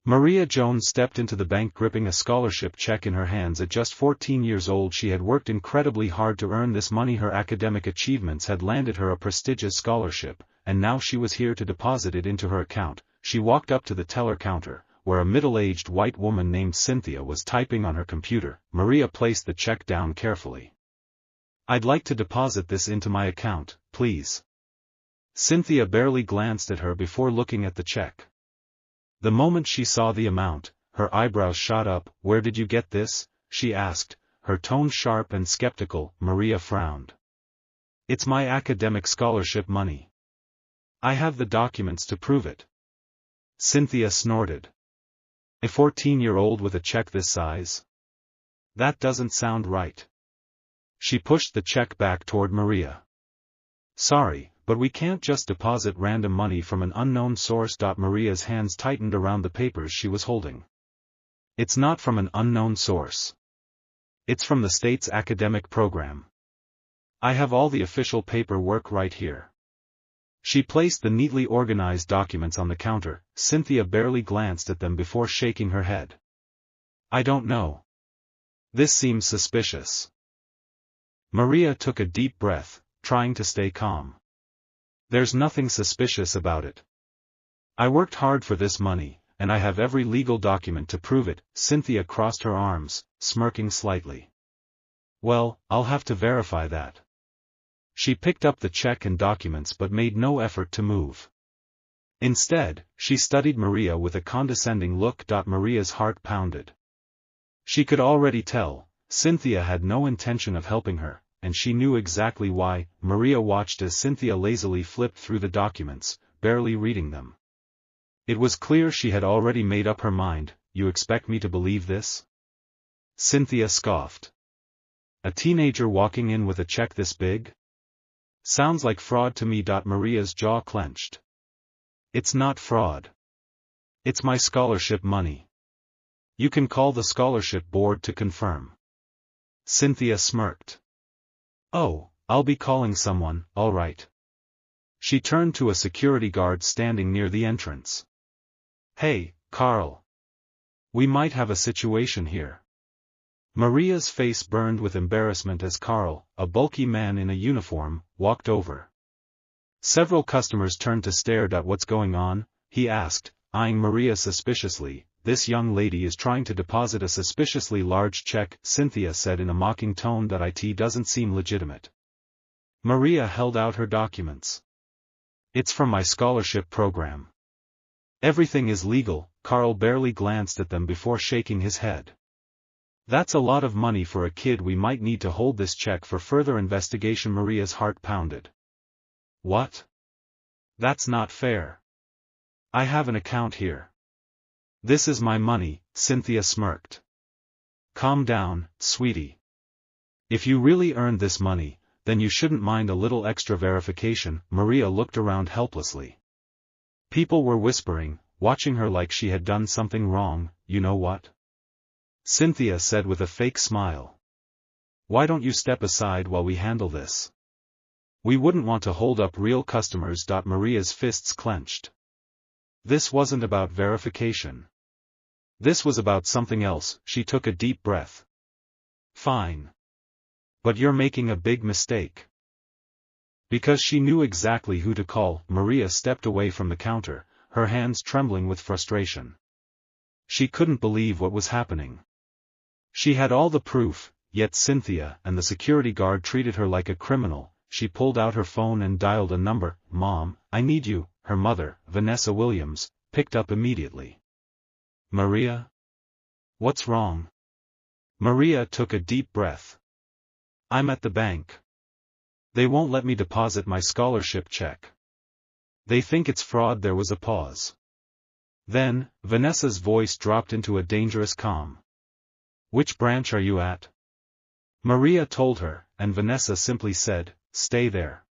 Maria Jones stepped into the bank gripping a scholarship check in her hands. At just 14 years old she had worked incredibly hard to earn this money. Her academic achievements had landed her a prestigious scholarship, and now she was here to deposit it into her account. She walked up to the teller counter, where a middle-aged white woman named Cynthia was typing on her computer. Maria placed the check down carefully. "I'd like to deposit this into my account, please." Cynthia barely glanced at her before looking at the check. The moment she saw the amount, her eyebrows shot up. "Where did you get this?" she asked, her tone sharp and skeptical. Maria frowned. "It's my academic scholarship money. I have the documents to prove it." Cynthia snorted. "A 14-year-old with a check this size? That doesn't sound right." She pushed the check back toward Maria. "Sorry, but we can't just deposit random money from an unknown source." Maria's hands tightened around the papers she was holding. "It's not from an unknown source. It's from the state's academic program. I have all the official paperwork right here." She placed the neatly organized documents on the counter. Cynthia barely glanced at them before shaking her head. "I don't know. This seems suspicious." Maria took a deep breath, trying to stay calm. "There's nothing suspicious about it. I worked hard for this money, and I have every legal document to prove it." Cynthia crossed her arms, smirking slightly. "Well, I'll have to verify that." She picked up the check and documents but made no effort to move. Instead, she studied Maria with a condescending look. Maria's heart pounded. She could already tell, Cynthia had no intention of helping her, and she knew exactly why. Maria watched as Cynthia lazily flipped through the documents, barely reading them. It was clear she had already made up her mind. "You expect me to believe this?" Cynthia scoffed. "A teenager walking in with a check this big? Sounds like fraud to me." Maria's jaw clenched. "It's not fraud. It's my scholarship money. You can call the scholarship board to confirm." Cynthia smirked. "Oh, I'll be calling someone, all right." She turned to a security guard standing near the entrance. "Hey, Carl. We might have a situation here." Maria's face burned with embarrassment as Carl, a bulky man in a uniform, walked over. Several customers turned to stare. "What's going on?" he asked, eyeing Maria suspiciously. "This young lady is trying to deposit a suspiciously large check," Cynthia said in a mocking tone. "It doesn't seem legitimate." Maria held out her documents. "It's from my scholarship program. Everything is legal." Carl barely glanced at them before shaking his head. "That's a lot of money for a kid. We might need to hold this check for further investigation." Maria's heart pounded. "What? That's not fair. I have an account here. This is my money." Cynthia smirked. "Calm down, sweetie. If you really earned this money, then you shouldn't mind a little extra verification." Maria looked around helplessly. People were whispering, watching her like she had done something wrong. "You know what?" Cynthia said with a fake smile. "Why don't you step aside while we handle this? We wouldn't want to hold up real customers." Maria's fists clenched. This wasn't about verification. This was about something else. She took a deep breath. "Fine. But you're making a big mistake." Because she knew exactly who to call, Maria stepped away from the counter, her hands trembling with frustration. She couldn't believe what was happening. She had all the proof, yet Cynthia and the security guard treated her like a criminal. She pulled out her phone and dialed a number. "Mom, I need you." Her mother, Vanessa Williams, picked up immediately. "Maria? What's wrong?" Maria took a deep breath. "I'm at the bank. They won't let me deposit my scholarship check. They think it's fraud." There was a pause. Then, Vanessa's voice dropped into a dangerous calm. "Which branch are you at?" Maria told her, and Vanessa simply said, "Stay there.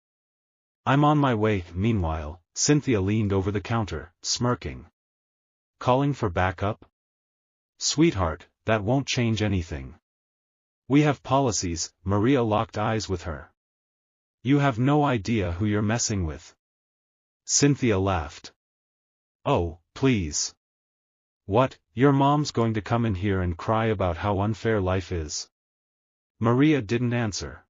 I'm on my way." Meanwhile, Cynthia leaned over the counter, smirking. "Calling for backup? Sweetheart, that won't change anything. We have policies." Maria locked eyes with her. "You have no idea who you're messing with." Cynthia laughed. "Oh, please. What, your mom's going to come in here and cry about how unfair life is? Maria didn't answer.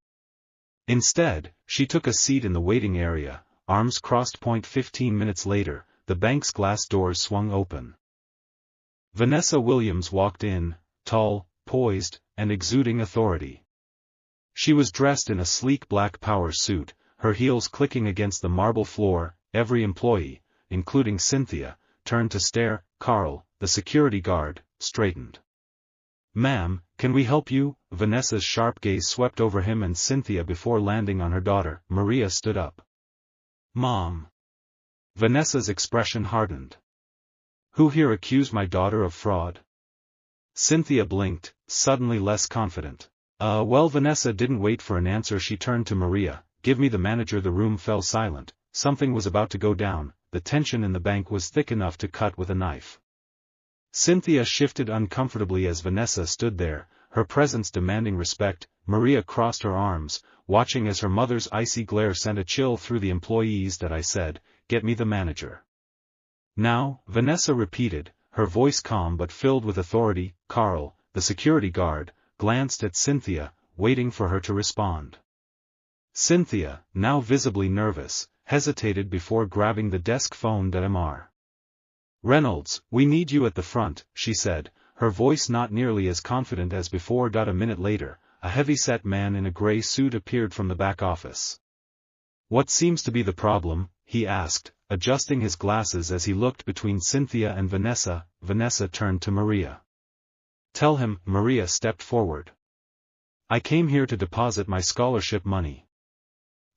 Instead, she took a seat in the waiting area, arms crossed. 15 minutes later, the bank's glass doors swung open. Vanessa Williams walked in, tall, poised, and exuding authority. She was dressed in a sleek black power suit, her heels clicking against the marble floor. Every employee, including Cynthia, turned to stare. Carl, the security guard, straightened. "Ma'am, can we help you?" Vanessa's sharp gaze swept over him and Cynthia before landing on her daughter. Maria stood up. "Mom." Vanessa's expression hardened. "Who here accused my daughter of fraud?" Cynthia blinked, suddenly less confident. Well, Vanessa didn't wait for an answer. She turned to Maria. "Give me the manager." The room fell silent. Something was about to go down. The tension in the bank was thick enough to cut with a knife. Cynthia shifted uncomfortably as Vanessa stood there, her presence demanding respect. Maria crossed her arms, watching as her mother's icy glare sent a chill through the employees. "That I said, get me the manager." "Now," Vanessa repeated, her voice calm but filled with authority. Carl, the security guard, glanced at Cynthia, waiting for her to respond. Cynthia, now visibly nervous, hesitated before grabbing the desk phone. "Mr. Reynolds, we need you at the front," she said, her voice not nearly as confident as before. A minute later, a heavy-set man in a gray suit appeared from the back office. "What seems to be the problem?" he asked, adjusting his glasses as he looked between Cynthia and Vanessa. Vanessa turned to Maria. "Tell him." Maria stepped forward. "I came here to deposit my scholarship money.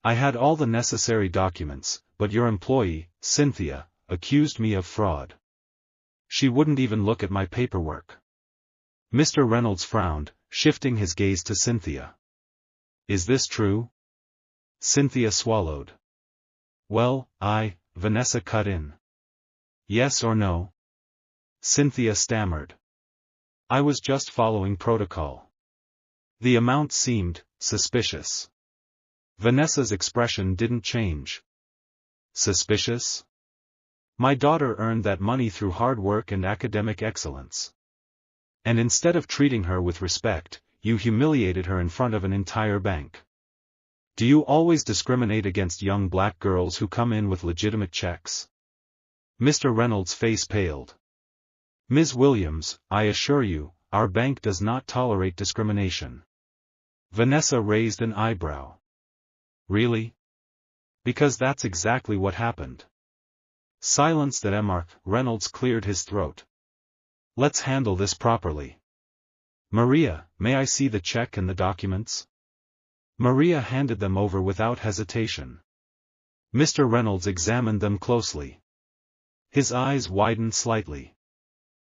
I had all the necessary documents, but your employee, Cynthia, accused me of fraud. She wouldn't even look at my paperwork." Mr. Reynolds frowned, shifting his gaze to Cynthia. "Is this true?" Cynthia swallowed. "Well, Vanessa cut in. "Yes or no?" Cynthia stammered. "I was just following protocol." The amount seemed suspicious. Vanessa's expression didn't change. "Suspicious? My daughter earned that money through hard work and academic excellence. And instead of treating her with respect, you humiliated her in front of an entire bank. Do you always discriminate against young black girls who come in with legitimate checks?" Mr. Reynolds' face paled. "Ms. Williams, I assure you, our bank does not tolerate discrimination." Vanessa raised an eyebrow. "Really?" "Because that's exactly what happened." Silence. Mr. Reynolds cleared his throat. "Let's handle this properly. Maria, may I see the check and the documents?" Maria handed them over without hesitation. Mr. Reynolds examined them closely. His eyes widened slightly.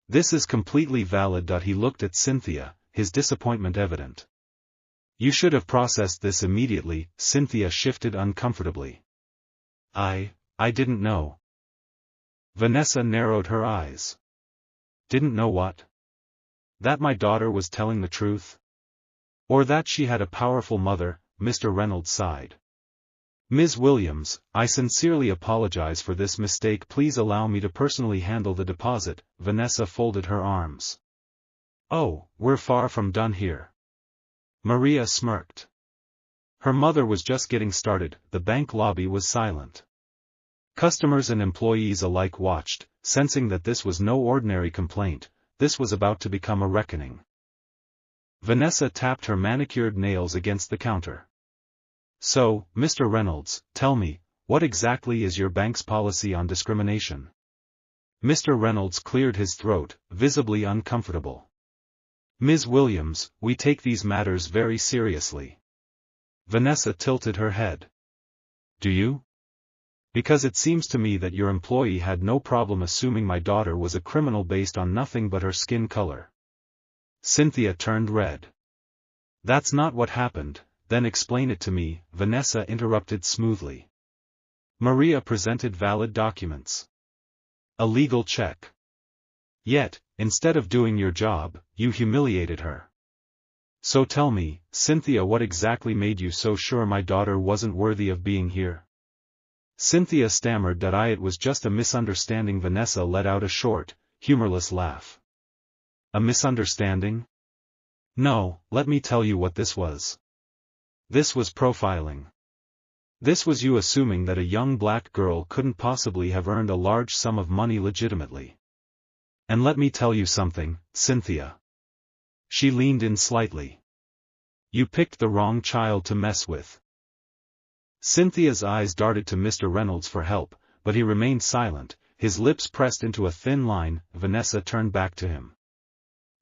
"This is completely valid." He looked at Cynthia, his disappointment evident. "You should have processed this immediately." Cynthia shifted uncomfortably. I didn't know." Vanessa narrowed her eyes. "Didn't know what?" "That my daughter was telling the truth? Or that she had a powerful mother?" Mr. Reynolds sighed. "Ms. Williams, I sincerely apologize for this mistake. Please allow me to personally handle the deposit." Vanessa folded her arms. "Oh, we're far from done here." Maria smirked. Her mother was just getting started. The bank lobby was silent. Customers and employees alike watched, sensing that this was no ordinary complaint. This was about to become a reckoning. Vanessa tapped her manicured nails against the counter. "So, Mr. Reynolds, tell me, what exactly is your bank's policy on discrimination?" Mr. Reynolds cleared his throat, visibly uncomfortable. "Ms. Williams, we take these matters very seriously." Vanessa tilted her head. "Do you?" "Because it seems to me that your employee had no problem assuming my daughter was a criminal based on nothing but her skin color." Cynthia turned red. "That's not what happened." "Then explain it to me," Vanessa interrupted smoothly. Maria presented valid documents. A legal check. Yet, instead of doing your job, you humiliated her. "So tell me, Cynthia, what exactly made you so sure my daughter wasn't worthy of being here?" Cynthia stammered. "It was just a misunderstanding." Vanessa let out a short, humorless laugh. A misunderstanding? No, let me tell you what this was. This was profiling. This was you assuming that a young black girl couldn't possibly have earned a large sum of money legitimately. And let me tell you something, Cynthia. She leaned in slightly. You picked the wrong child to mess with. Cynthia's eyes darted to Mr. Reynolds for help, but he remained silent, his lips pressed into a thin line. Vanessa turned back to him.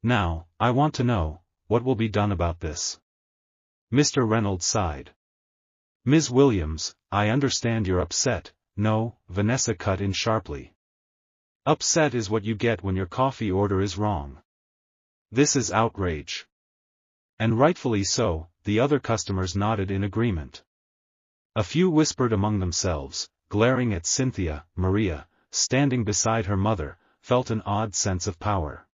Now, I want to know, what will be done about this? Mr. Reynolds sighed. Ms. Williams, I understand you're upset. No, Vanessa cut in sharply. Upset is what you get when your coffee order is wrong. This is outrage. And rightfully so, the other customers nodded in agreement. A few whispered among themselves, glaring at Cynthia. Maria, standing beside her mother, felt an odd sense of power.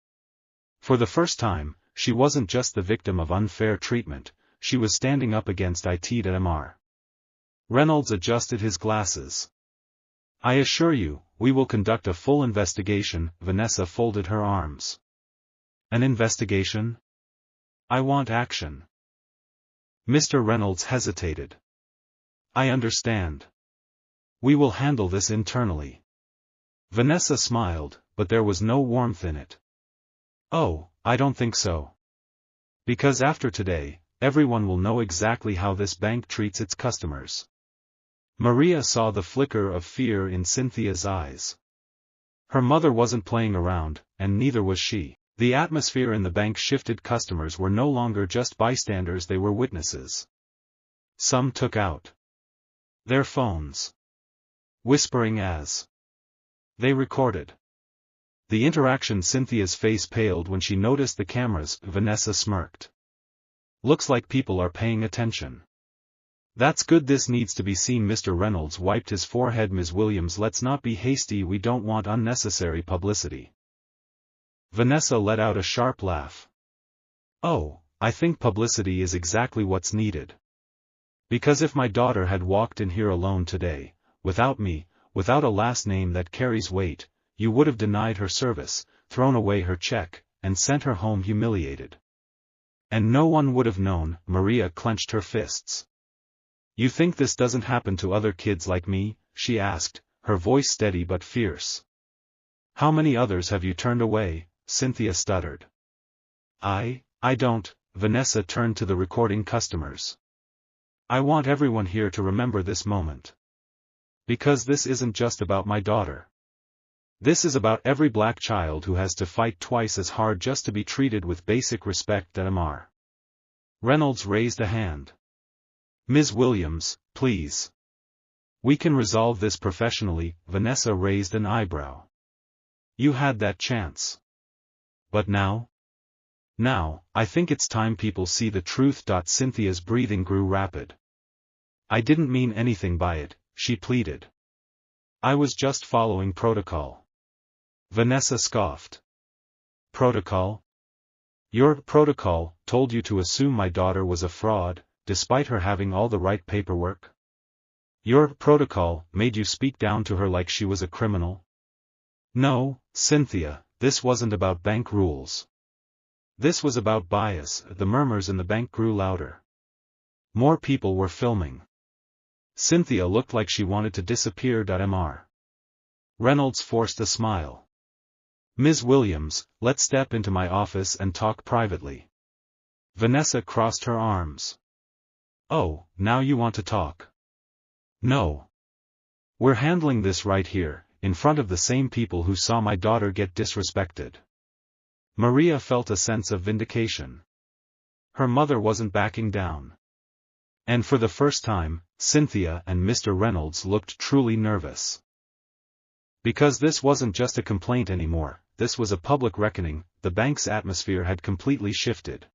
For the first time, she wasn't just the victim of unfair treatment, she was standing up against it at Mr. Reynolds adjusted his glasses. I assure you, we will conduct a full investigation. Vanessa folded her arms. An investigation? I want action. Mr. Reynolds hesitated. I understand. We will handle this internally. Vanessa smiled, but there was no warmth in it. Oh, I don't think so. Because after today, everyone will know exactly how this bank treats its customers. Maria saw the flicker of fear in Cynthia's eyes. Her mother wasn't playing around, and neither was she. The atmosphere in the bank shifted. Customers were no longer just bystanders, they were witnesses. Some took out their phones, whispering as they recorded the interaction. Cynthia's face paled when she noticed the cameras. Vanessa smirked. Looks like people are paying attention. That's good, this needs to be seen. Mr. Reynolds wiped his forehead. Ms. Williams, let's not be hasty, we don't want unnecessary publicity. Vanessa let out a sharp laugh. Oh, I think publicity is exactly what's needed. Because if my daughter had walked in here alone today, without me, without a last name that carries weight, you would have denied her service, thrown away her check, and sent her home humiliated. And no one would have known. Maria clenched her fists. You think this doesn't happen to other kids like me? She asked, her voice steady but fierce. How many others have you turned away? Cynthia stuttered. I don't. Vanessa turned to the recording customers. I want everyone here to remember this moment. Because this isn't just about my daughter. This is about every black child who has to fight twice as hard just to be treated with basic respect. Mr. Reynolds raised a hand. Ms. Williams, please. We can resolve this professionally. Vanessa raised an eyebrow. You had that chance. But now? Now, I think it's time people see the truth. Cynthia's breathing grew rapid. I didn't mean anything by it, she pleaded. I was just following protocol. Vanessa scoffed. Protocol? Your protocol told you to assume my daughter was a fraud, despite her having all the right paperwork? Your protocol made you speak down to her like she was a criminal? No, Cynthia, this wasn't about bank rules. This was about bias. The murmurs in the bank grew louder. More people were filming. Cynthia looked like she wanted to disappear. Mr. Reynolds forced a smile. Ms. Williams, let's step into my office and talk privately. Vanessa crossed her arms. Oh, now you want to talk? No. We're handling this right here, in front of the same people who saw my daughter get disrespected. Maria felt a sense of vindication. Her mother wasn't backing down. And for the first time, Cynthia and Mr. Reynolds looked truly nervous. Because this wasn't just a complaint anymore, this was a public reckoning. The bank's atmosphere had completely shifted.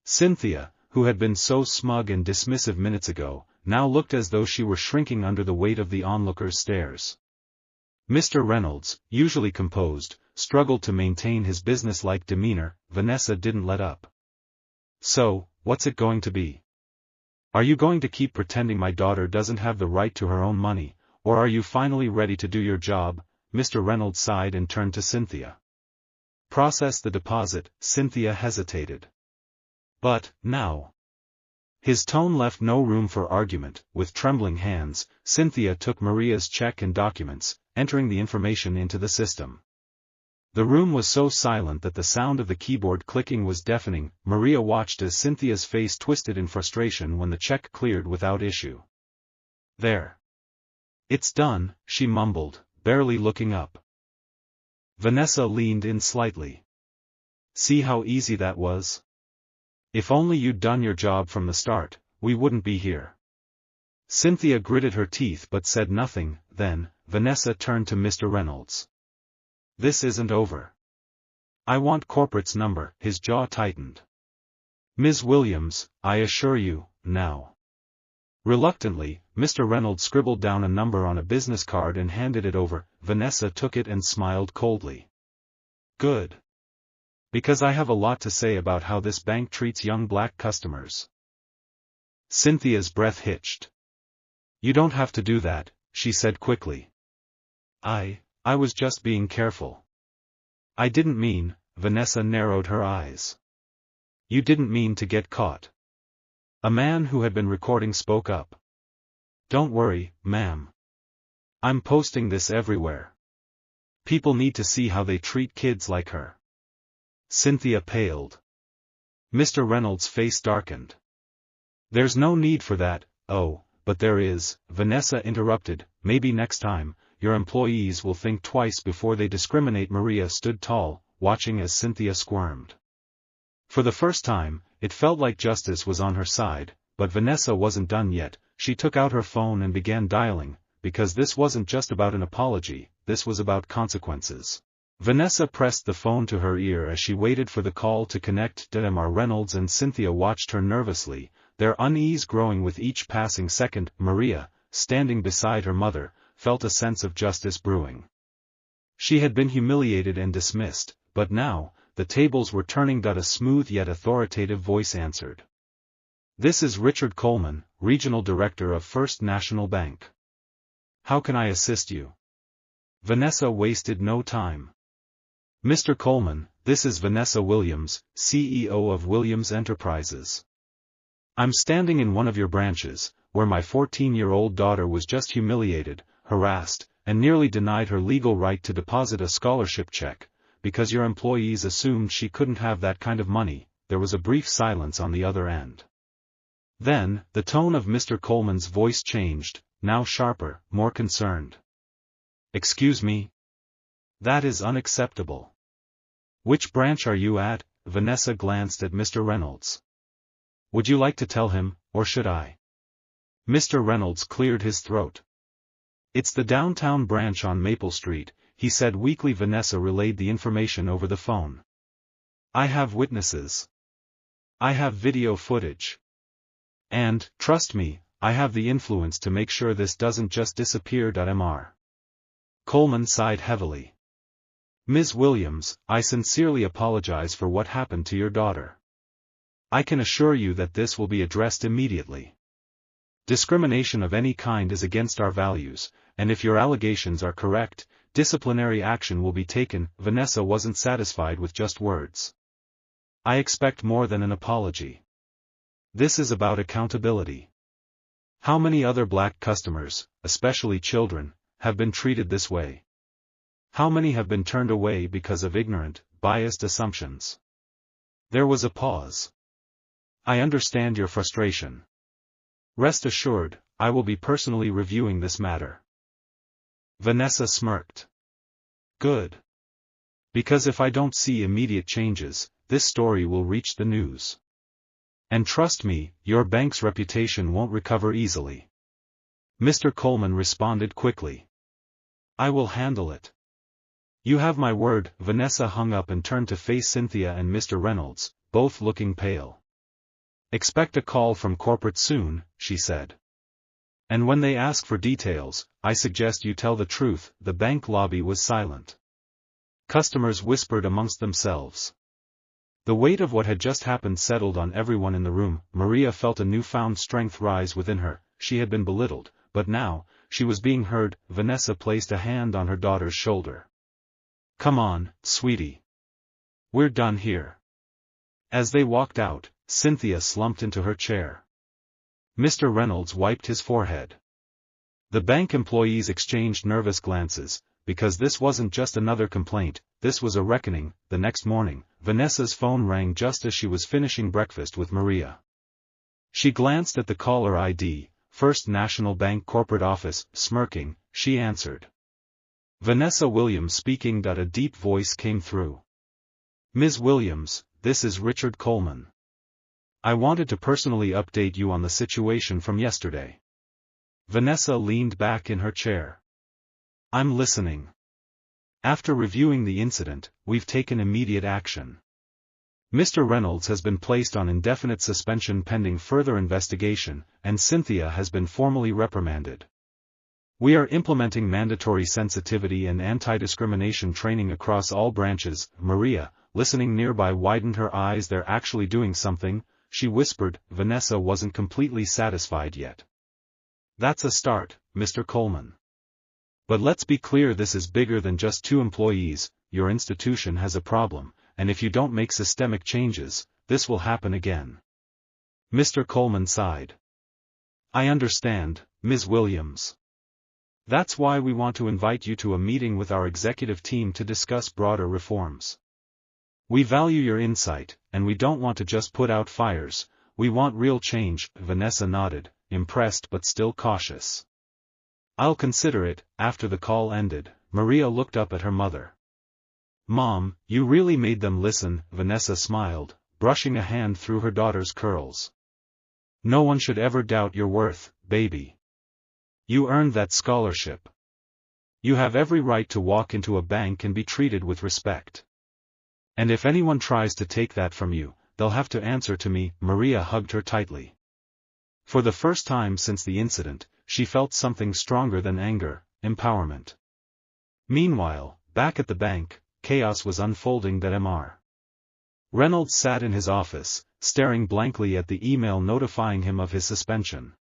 Cynthia, who had been so smug and dismissive minutes ago, now looked as though she were shrinking under the weight of the onlookers' stares. Mr. Reynolds, usually composed, struggled to maintain his businesslike demeanor. Vanessa didn't let up. So, what's it going to be? Are you going to keep pretending my daughter doesn't have the right to her own money, or are you finally ready to do your job? Mr. Reynolds sighed and turned to Cynthia. Process the deposit. Cynthia hesitated. But, now. His tone left no room for argument. With trembling hands, Cynthia took Maria's check and documents, entering the information into the system. The room was so silent that the sound of the keyboard clicking was deafening. Maria watched as Cynthia's face twisted in frustration when the check cleared without issue. There. It's done, she mumbled, barely looking up. Vanessa leaned in slightly. See how easy that was? If only you'd done your job from the start, we wouldn't be here. Cynthia gritted her teeth but said nothing. Then, Vanessa turned to Mr. Reynolds. This isn't over. I want corporate's number. His jaw tightened. Ms. Williams, I assure you, now. Reluctantly, Mr. Reynolds scribbled down a number on a business card and handed it over. Vanessa took it and smiled coldly. Good. Because I have a lot to say about how this bank treats young black customers. Cynthia's breath hitched. You don't have to do that, she said quickly. I was just being careful. I didn't mean, Vanessa narrowed her eyes. You didn't mean to get caught. A man who had been recording spoke up. Don't worry, ma'am. I'm posting this everywhere. People need to see how they treat kids like her. Cynthia paled. Mr. Reynolds' face darkened. There's no need for that. Oh, but there is, Vanessa interrupted. Maybe next time, your employees will think twice before they discriminate. Maria stood tall, watching as Cynthia squirmed. For the first time, it felt like justice was on her side, but Vanessa wasn't done yet. She took out her phone and began dialing, because this wasn't just about an apology, this was about consequences. Vanessa pressed the phone to her ear as she waited for the call to connect. Mr. Reynolds and Cynthia watched her nervously, their unease growing with each passing second. Maria, standing beside her mother, felt a sense of justice brewing. She had been humiliated and dismissed, but now, the tables were turning. A smooth yet authoritative voice answered. This is Richard Coleman, Regional Director of First National Bank. How can I assist you? Vanessa wasted no time. Mr. Coleman, this is Vanessa Williams, CEO of Williams Enterprises. I'm standing in one of your branches, where my 14-year-old daughter was just humiliated, harassed, and nearly denied her legal right to deposit a scholarship check, because your employees assumed she couldn't have that kind of money. There was a brief silence on the other end. Then, the tone of Mr. Coleman's voice changed, now sharper, more concerned. Excuse me? That is unacceptable. Which branch are you at? Vanessa glanced at Mr. Reynolds. Would you like to tell him, or should I? Mr. Reynolds cleared his throat. It's the downtown branch on Maple Street, he said weakly. Vanessa relayed the information over the phone. I have witnesses. I have video footage. And, trust me, I have the influence to make sure this doesn't just disappear. Mr. Coleman sighed heavily. Ms. Williams, I sincerely apologize for what happened to your daughter. I can assure you that this will be addressed immediately. Discrimination of any kind is against our values, and if your allegations are correct, disciplinary action will be taken. Vanessa wasn't satisfied with just words. I expect more than an apology. This is about accountability. How many other black customers, especially children, have been treated this way? How many have been turned away because of ignorant, biased assumptions? There was a pause. I understand your frustration. Rest assured, I will be personally reviewing this matter. Vanessa smirked. Good. Because if I don't see immediate changes, this story will reach the news. And trust me, your bank's reputation won't recover easily. Mr. Coleman responded quickly. I will handle it. You have my word. Vanessa hung up and turned to face Cynthia and Mr. Reynolds, both looking pale. Expect a call from corporate soon, she said. And when they ask for details, I suggest you tell the truth. The bank lobby was silent. Customers whispered amongst themselves. The weight of what had just happened settled on everyone in the room. Maria felt a newfound strength rise within her. She had been belittled, but now, she was being heard. Vanessa placed a hand on her daughter's shoulder. "Come on, sweetie. We're done here." As they walked out, Cynthia slumped into her chair. Mr. Reynolds wiped his forehead. The bank employees exchanged nervous glances, because this wasn't just another complaint, this was a reckoning. The next morning, Vanessa's phone rang just as she was finishing breakfast with Maria. She glanced at the caller ID, First National Bank corporate office. Smirking, she answered. "Vanessa Williams speaking." A deep voice came through. "Ms. Williams, this is Richard Coleman. I wanted to personally update you on the situation from yesterday." Vanessa leaned back in her chair. "I'm listening." "After reviewing the incident, we've taken immediate action. Mr. Reynolds has been placed on indefinite suspension pending further investigation, and Cynthia has been formally reprimanded. We are implementing mandatory sensitivity and anti-discrimination training across all branches." Maria, listening nearby, widened her eyes. "They're actually doing something," she whispered. Vanessa wasn't completely satisfied yet. "That's a start, Mr. Coleman. But let's be clear, this is bigger than just 2 employees. Your institution has a problem, and if you don't make systemic changes, this will happen again." Mr. Coleman sighed. "I understand, Ms. Williams. That's why we want to invite you to a meeting with our executive team to discuss broader reforms. We value your insight, and we don't want to just put out fires, we want real change." Vanessa nodded, impressed but still cautious. "I'll consider it." After the call ended, Maria looked up at her mother. "Mom, you really made them listen." Vanessa smiled, brushing a hand through her daughter's curls. "No one should ever doubt your worth, baby. You earned that scholarship. You have every right to walk into a bank and be treated with respect. And if anyone tries to take that from you, they'll have to answer to me." Maria hugged her tightly. For the first time since the incident, she felt something stronger than anger: empowerment. Meanwhile, back at the bank, chaos was unfolding. Mr. Reynolds sat in his office, staring blankly at the email notifying him of his suspension.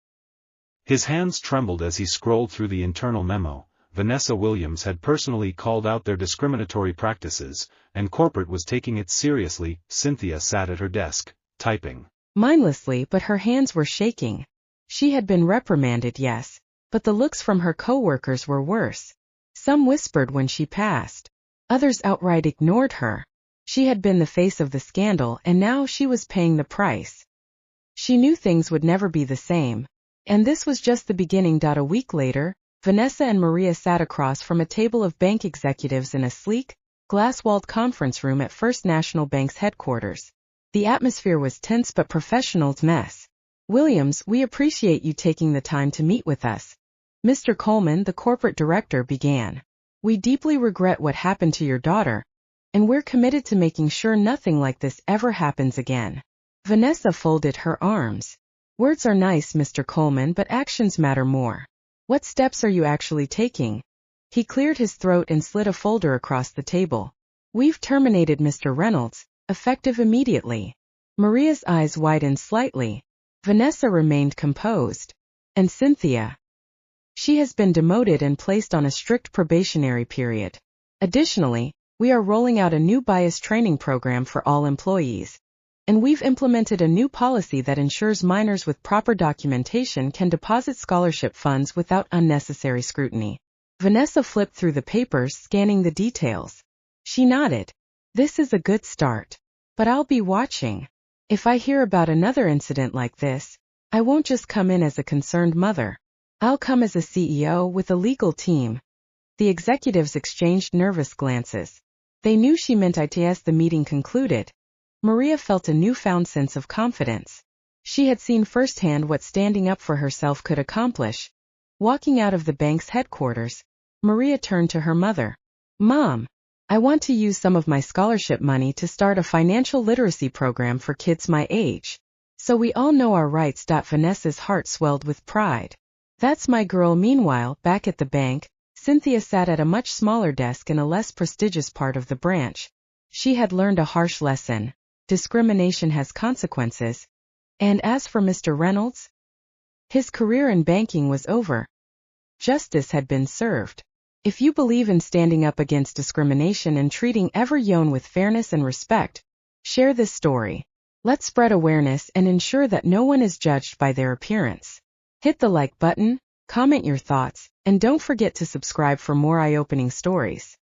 His hands trembled as he scrolled through the internal memo. Vanessa Williams had personally called out their discriminatory practices, and corporate was taking it seriously. Cynthia sat at her desk, typing mindlessly, but her hands were shaking. She had been reprimanded, yes, but the looks from her coworkers were worse. Some whispered when she passed. Others outright ignored her. She had been the face of the scandal, and now she was paying the price. She knew things would never be the same. And this was just the beginning. A week later, Vanessa and Maria sat across from a table of bank executives in a sleek, glass-walled conference room at First National Bank's headquarters. The atmosphere was tense but professional. "Ms. Williams, we appreciate you taking the time to meet with us." Mr. Coleman, the corporate director, began. "We deeply regret what happened to your daughter, and we're committed to making sure nothing like this ever happens again." Vanessa folded her arms. "Words are nice, Mr. Coleman, but actions matter more. What steps are you actually taking?" He cleared his throat and slid a folder across the table. "We've terminated Mr. Reynolds, effective immediately." Maria's eyes widened slightly. Vanessa remained composed. "And Cynthia? She has been demoted and placed on a strict probationary period. Additionally, we are rolling out a new bias training program for all employees. And we've implemented a new policy that ensures minors with proper documentation can deposit scholarship funds without unnecessary scrutiny." Vanessa flipped through the papers, scanning the details. She nodded. "This is a good start. But I'll be watching. If I hear about another incident like this, I won't just come in as a concerned mother. I'll come as a CEO with a legal team." The executives exchanged nervous glances. They knew she meant it as the meeting concluded. Maria felt a newfound sense of confidence. She had seen firsthand what standing up for herself could accomplish. Walking out of the bank's headquarters, Maria turned to her mother. "Mom, I want to use some of my scholarship money to start a financial literacy program for kids my age, so we all know our rights." Vanessa's heart swelled with pride. "That's my girl." Meanwhile, back at the bank, Cynthia sat at a much smaller desk in a less prestigious part of the branch. She had learned a harsh lesson. Discrimination has consequences. And as for Mr. Reynolds, his career in banking was over. justice had been served. If you believe in standing up against discrimination and treating everyone with fairness and respect, share this story. Let's spread awareness and ensure that no one is judged by their appearance. Hit the like button, comment your thoughts, and don't forget to subscribe for more eye-opening stories.